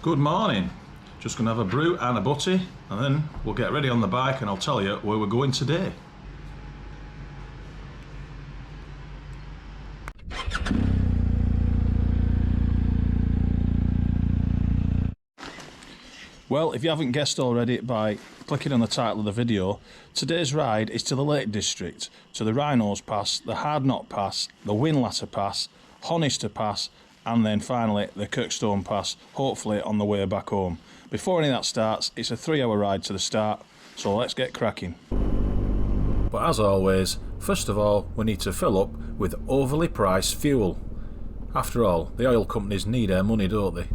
Good morning. Just gonna have a brew and a butty and then we'll get ready on the bike and I'll tell you where we're going today. Well, if you haven't guessed already by clicking on the title of the video, today's ride is to the Lake District, to the Wrynose Pass, the Hardknott Pass, the Whinlatter Pass, Honister Pass, and then finally the Kirkstone Pass, hopefully on the way back home. Before any of that starts, it's a 3-hour ride to the start, so let's get cracking. But as always, first of all, we need to fill up with overly priced fuel. After all, the oil companies need our money, don't they?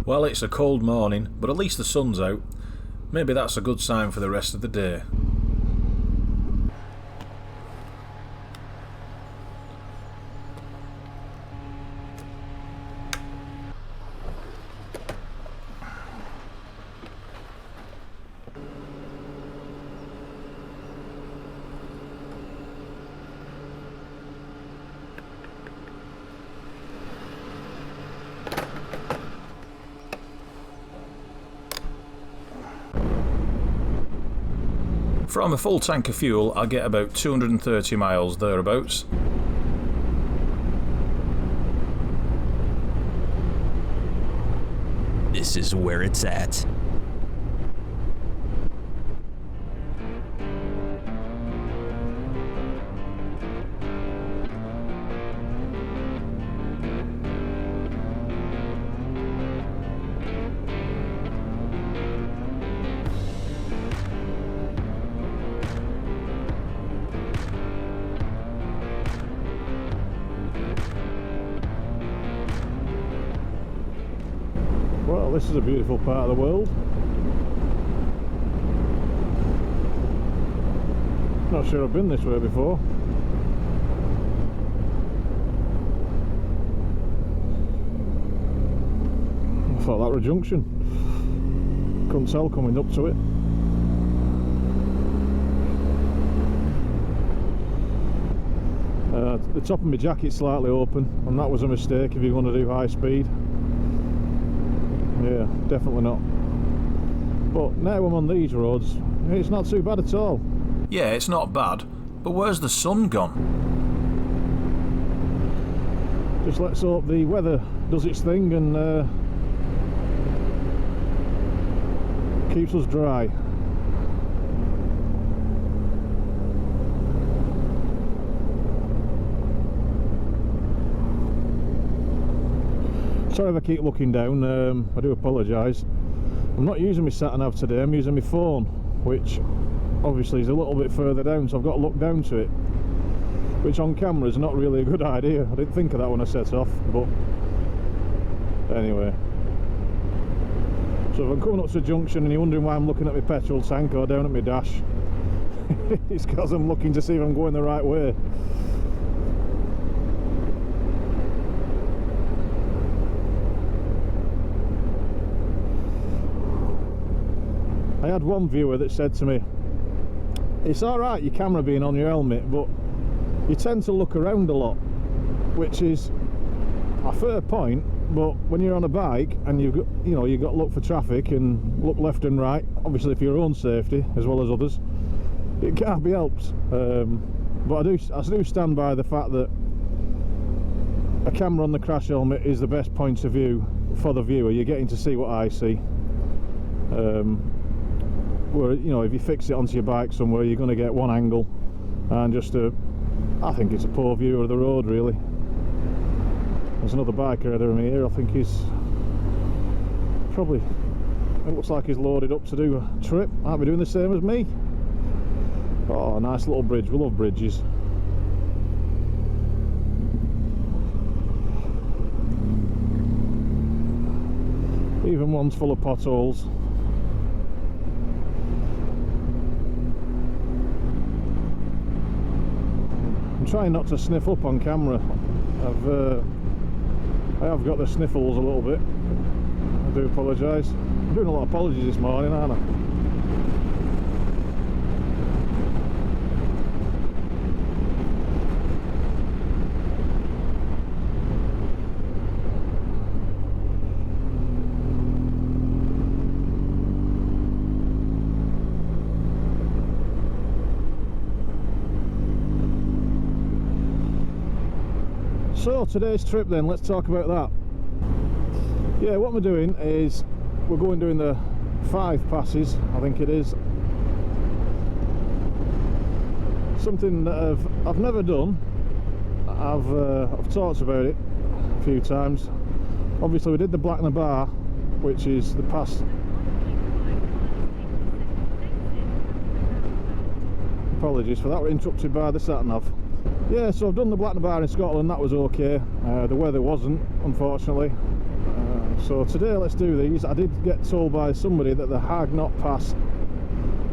Well, it's a cold morning, but at least the sun's out. Maybe that's a good sign for the rest of the day. From a full tank of fuel, I'll get about 230 miles thereabouts. This is where it's at. Well, this is a beautiful part of the world. Not sure I've been this way before. I thought that were a junction. Couldn't tell coming up to it. The top of my jacket's slightly open, and that was a mistake if you're going to do high speed. Yeah, definitely not. But now I'm on these roads, it's not too bad at all. Yeah, it's not bad, but where's the sun gone? Just let's hope the weather does its thing and keeps us dry. Sorry if I keep looking down, I do apologise. I'm not using my sat-nav today, I'm using my phone, which obviously is a little bit further down, so I've got to look down to it, which on camera is not really a good idea. I didn't think of that when I set off, but anyway. So if I'm coming up to the junction and you're wondering why I'm looking at my petrol tank or down at my dash, it's because I'm looking to see if I'm going the right way. I had one viewer that said to me, it's alright your camera being on your helmet, but you tend to look around a lot, which is a fair point, but when you're on a bike and you've got to look for traffic and look left and right, obviously for your own safety as well as others, it can't be helped. But I do stand by the fact that a camera on the crash helmet is the best point of view for the viewer. You're getting to see what I see. Where, you know, if you fix it onto your bike somewhere, you're going to get one angle and just I think it's a poor view of the road, really. There's another biker ahead of me here. I think he's probably, it looks like he's loaded up to do a trip. Might be doing the same as me. Oh, nice little bridge. We love bridges. Even ones full of potholes. I'm trying not to sniff up on camera. I have got the sniffles a little bit. I do apologise. I'm doing a lot of apologies this morning, aren't I? So today's trip then, let's talk about that. Yeah, what we're doing is we're doing the 5 passes, I think it is. Something that I've never done. I've talked about it a few times. Obviously we did the Blackner Bar, which is the pass. Apologies for that, we're interrupted by the sat-nav. Yeah, so I've done the Blackner Bar in Scotland, that was okay. The weather wasn't, unfortunately. So today let's do these. I did get told by somebody that the Hardknott pass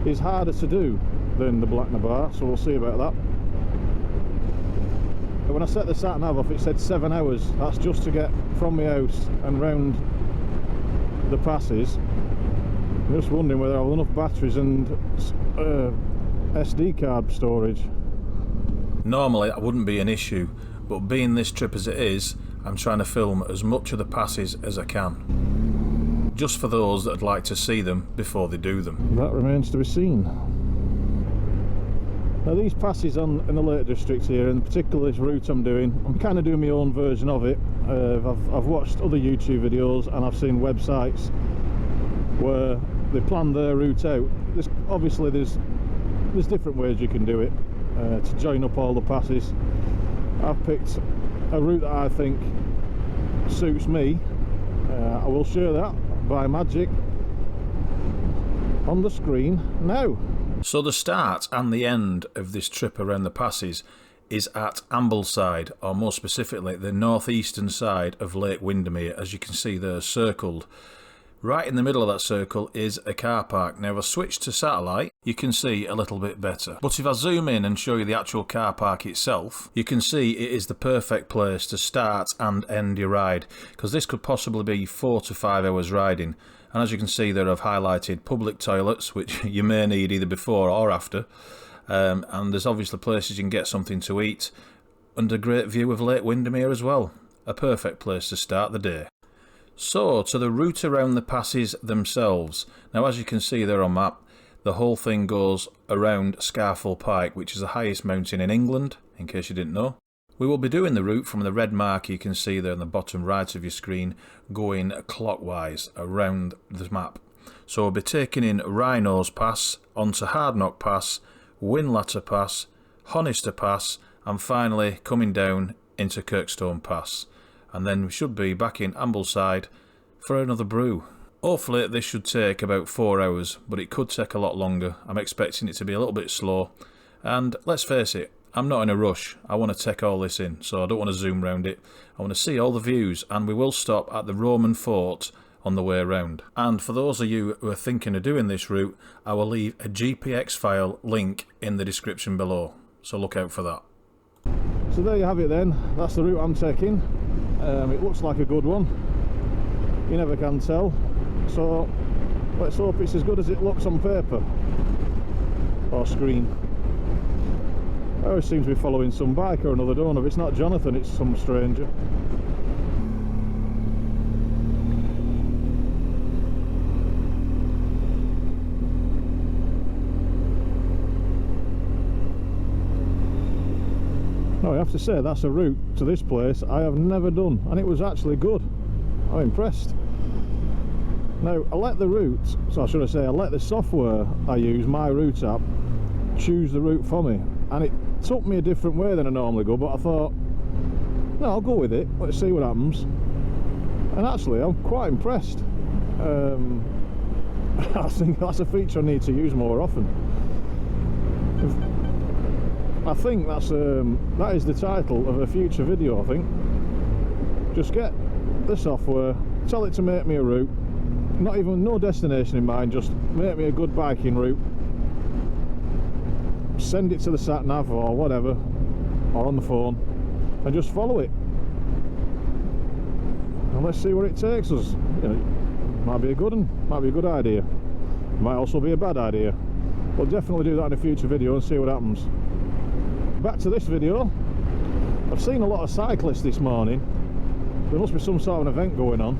is harder to do than the Blackner Bar, so we'll see about that. But when I set the sat-nav off, it said 7 hours. That's just to get from my house and round the passes. I'm just wondering whether I have enough batteries and SD card storage. Normally that wouldn't be an issue, but being this trip as it is, I'm trying to film as much of the passes as I can, just for those that'd like to see them before they do them. That remains to be seen. Now these passes in the Lake District here, and particularly this route I'm doing, I'm kind of doing my own version of it. I've watched other YouTube videos and I've seen websites where they plan their route out. Obviously there's different ways you can do it to join up all the passes. I've picked a route that I think suits me. I will share that by magic on the screen now. So the start and the end of this trip around the passes is at Ambleside, or more specifically the northeastern side of Lake Windermere, as you can see there circled. Right in the middle of that circle is a car park. Now if I switch to satellite, you can see a little bit better. But if I zoom in and show you the actual car park itself, you can see it is the perfect place to start and end your ride, because this could possibly be 4 to 5 hours riding. And as you can see there, I've highlighted public toilets, which you may need either before or after. And there's obviously places you can get something to eat, and a great view of Lake Windermere as well. A perfect place to start the day. So, to the route around the passes themselves. Now as you can see there on map, the whole thing goes around Scafell Pike, which is the highest mountain in England, in case you didn't know. We will be doing the route from the red mark you can see there on the bottom right of your screen, going clockwise around the map. So we'll be taking in Wrynose Pass, onto Hardknott Pass, Whinlatter Pass, Honister Pass, and finally coming down into Kirkstone Pass. And then we should be back in Ambleside for another brew. Hopefully this should take about 4 hours, but it could take a lot longer. I'm expecting it to be a little bit slow, and let's face it, I'm not in a rush. I want to take all this in, so I don't want to zoom round it. I want to see all the views, and we will stop at the Roman fort on the way around. And for those of you who are thinking of doing this route, I will leave a GPX file link in the description below, so look out for that. So there you have it then, that's the route I'm taking. It looks like a good one, you never can tell, so let's hope it's as good as it looks on paper or screen. I always seem to be following some bike or another, don't I? If it's not Jonathan, it's some stranger. Oh, I have to say, that's a route to this place I have never done, and it was actually good. I'm impressed. Now, I let the route, so should I say, I let the software I use, my route app, choose the route for me, and it took me a different way than I normally go, but I thought, no, I'll go with it, let's see what happens. And actually, I'm quite impressed. I think that's a feature I need to use more often. I think that is the title of a future video, I think. Just get the software, tell it to make me a route, no destination in mind, just make me a good biking route, send it to the sat nav or whatever, or on the phone, and just follow it. And let's see where it takes us. You know, Might be a good one, might be a good idea. Might also be a bad idea. We'll definitely do that in a future video and see what happens. Back to this video. I've seen a lot of cyclists this morning. There must be some sort of an event going on.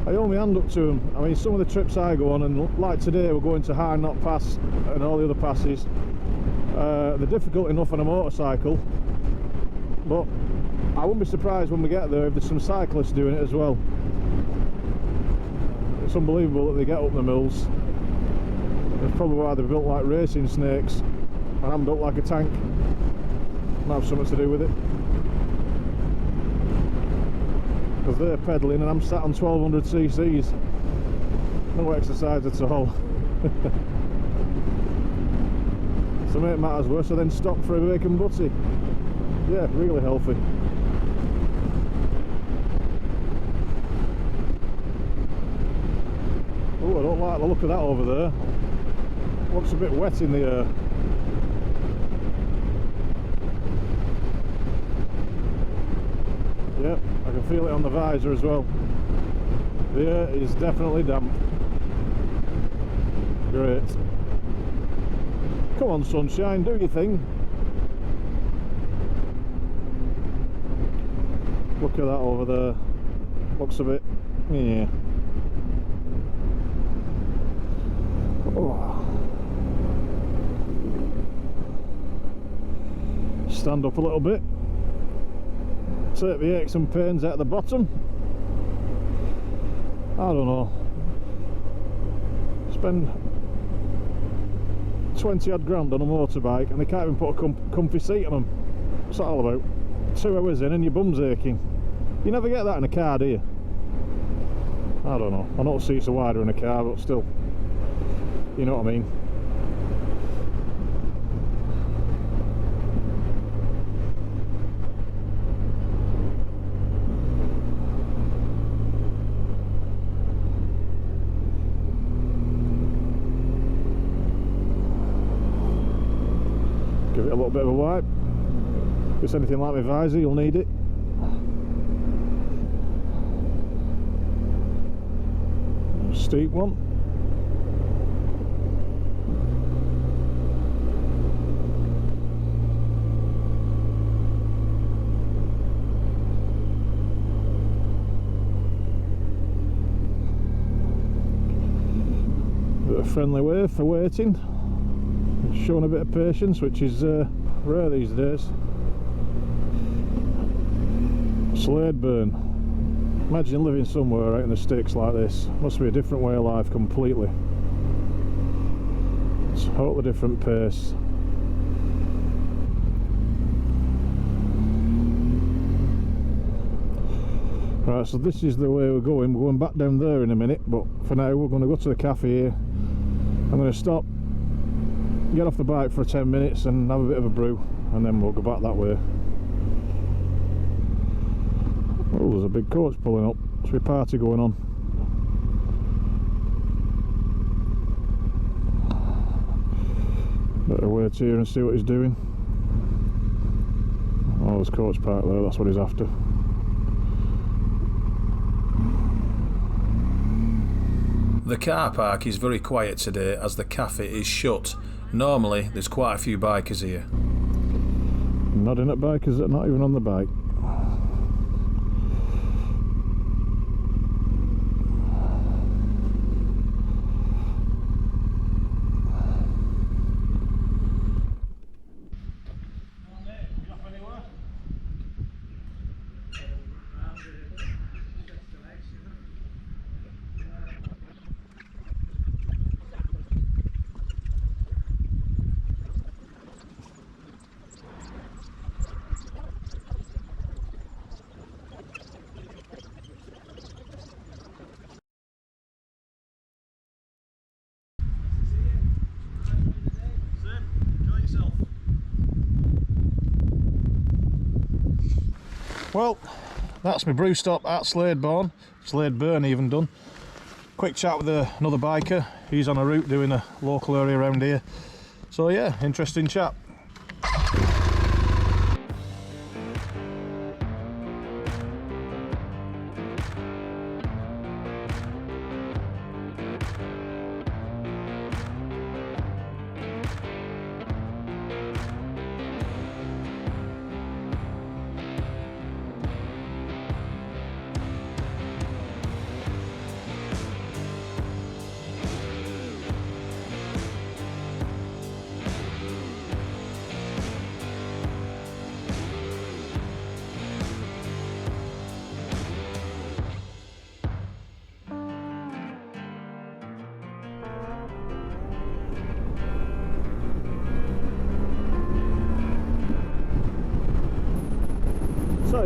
I hold my hand up to them. I mean, some of the trips I go on, and like today we're going to Hardknott Pass and all the other passes. They're difficult enough on a motorcycle, but I wouldn't be surprised when we get there if there's some cyclists doing it as well. It's unbelievable that they get up the mills. That's probably why they're built like racing snakes, and I'm built like a tank. Might have something to do with it. Because they're pedalling and I'm sat on 1200 cc's. No exercise at all. So make matters worse, I then stop for a bacon butty. Yeah, really healthy. Oh, I don't like the look of that over there. Looks a bit wet in the air. Yep, I can feel it on the visor as well. The air is definitely damp. Great. Come on, sunshine, do your thing. Look at that over there. Looks a bit... yeah. Oh. Stand up a little bit. Take the aches and pains out the bottom. I don't know. Spend 20 odd grand on a motorbike and they can't even put a comfy seat on them. What's that all about? 2 hours in and your bum's aching. You never get that in a car, do you? I don't know. I know the seats are wider in a car, but still. You know what I mean? Give it a little bit of a wipe. If it's anything like my visor, you'll need it. Steep one. Bit of friendly wave for waiting. Showing a bit of patience, which is rare these days. Sledburn. Imagine living somewhere out in the sticks like this. Must be a different way of life completely. It's a totally different pace. Right, so this is the way we're going. We're going back down there in a minute, but for now we're going to go to the cafe here. I'm going to stop, get off the bike for 10 minutes and have a bit of a brew, and then we'll go back that way. Oh, there's a big coach pulling up. Must be a party going on. Better wait here and see what he's doing. Oh, there's coach park there, that's what he's after. The car park is very quiet today as the cafe is shut. Normally there's quite a few bikers here. Nodding at bikers that are not even on the bike. Well, that's my brew stop at Sledburn even done. Quick chat with another biker. He's on a route doing a local area around here. So yeah, interesting chat.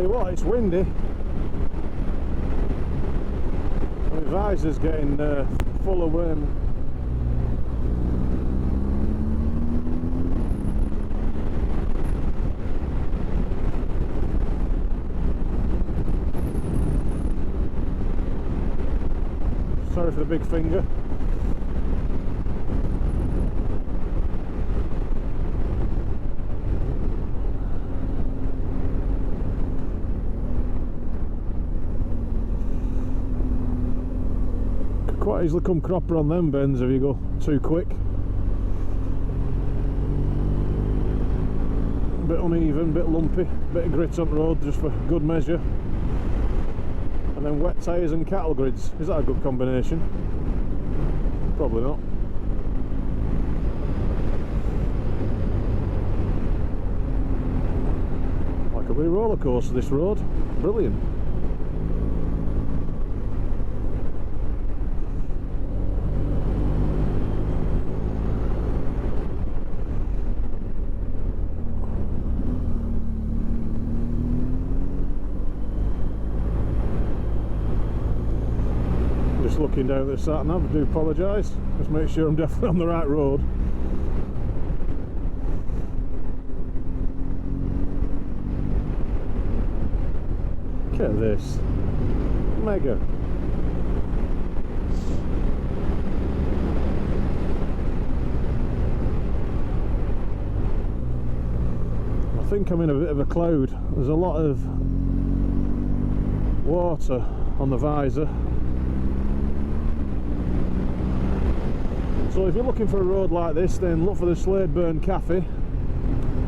Tell you what, it's windy. My visor's getting full of worm. Sorry for the big finger. Could quite easily come cropper on them bends if you go too quick. A bit uneven, a bit lumpy, a bit of grit on the road just for good measure. And then wet tyres and cattle grids. Is that a good combination? Probably not. Like a wee roller coaster this road. Brilliant. Looking down at the sat nav, I do apologise. Just make sure I'm definitely on the right road. Look at this. Mega. I think I'm in a bit of a cloud. There's a lot of water on the visor. So if you're looking for a road like this, then look for the Sledburn Cafe,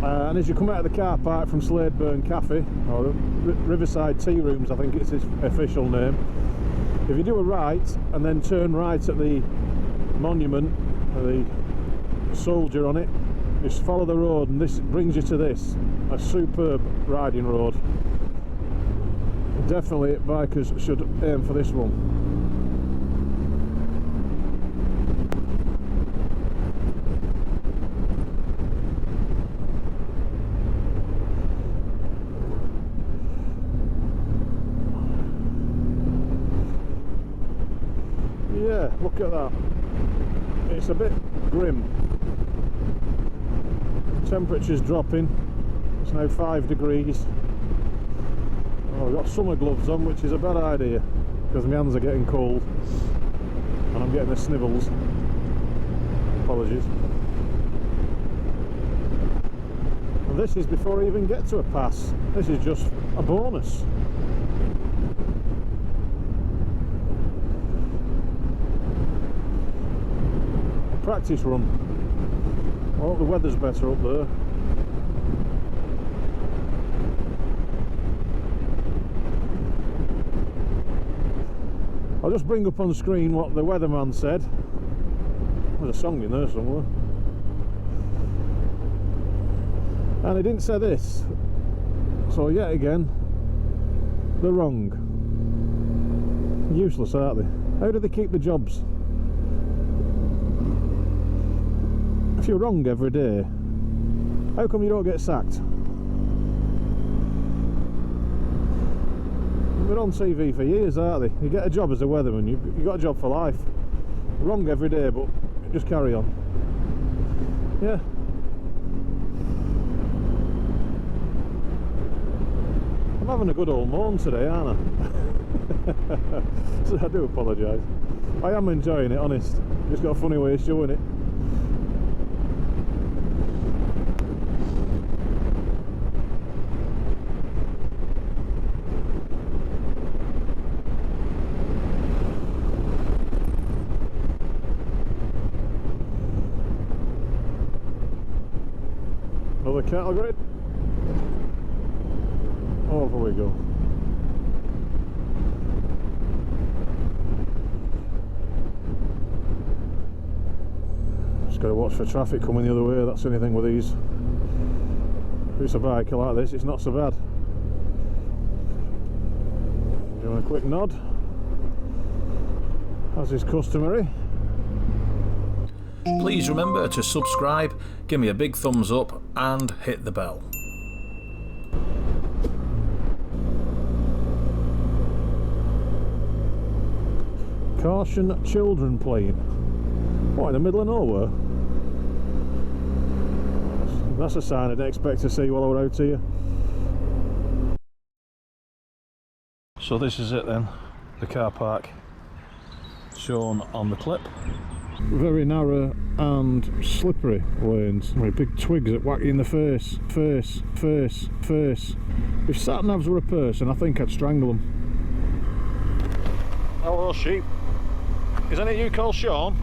and as you come out of the car park from Sledburn Cafe, or Riverside Tea Rooms I think it's its official name, if you do a right and then turn right at the monument, the soldier on it, just follow the road and this brings you to this, a superb riding road. Definitely bikers should aim for this one. Yeah, look at that. It's a bit grim. Temperature's dropping. It's now 5 degrees. Oh, I've got summer gloves on, which is a bad idea because my hands are getting cold and I'm getting the snivels. Apologies. And this is before I even get to a pass. This is just a bonus. Practice run. I hope the weather's better up there. I'll just bring up on the screen what the weatherman said. There's a song in there somewhere. And he didn't say this. So yet again, they're wrong. Useless, aren't they? How do they keep the jobs? If you're wrong every day, how come you don't get sacked? They're on TV for years, aren't they? You get a job as a weatherman, you've got a job for life. Wrong every day, but just carry on. Yeah. I'm having a good old moan today, aren't I? So I do apologise. I am enjoying it, honest. Just got a funny way of showing it. Another cattle grid. Over we go. Just got to watch for traffic coming the other way. That's the only thing with these. If it's a bike like this, it's not so bad. Doing a quick nod, as is customary. Please remember to subscribe, give me a big thumbs up and hit the bell. Caution, children playing. What, in the middle of nowhere? That's a sign I didn't expect to see while I was out here. So this is it then, the car park shown on the clip. Very narrow and slippery lanes. With big twigs that whack you in the face. If sat-navs were a person, I think I'd strangle them. Hello, sheep. Isn't it you called Sean?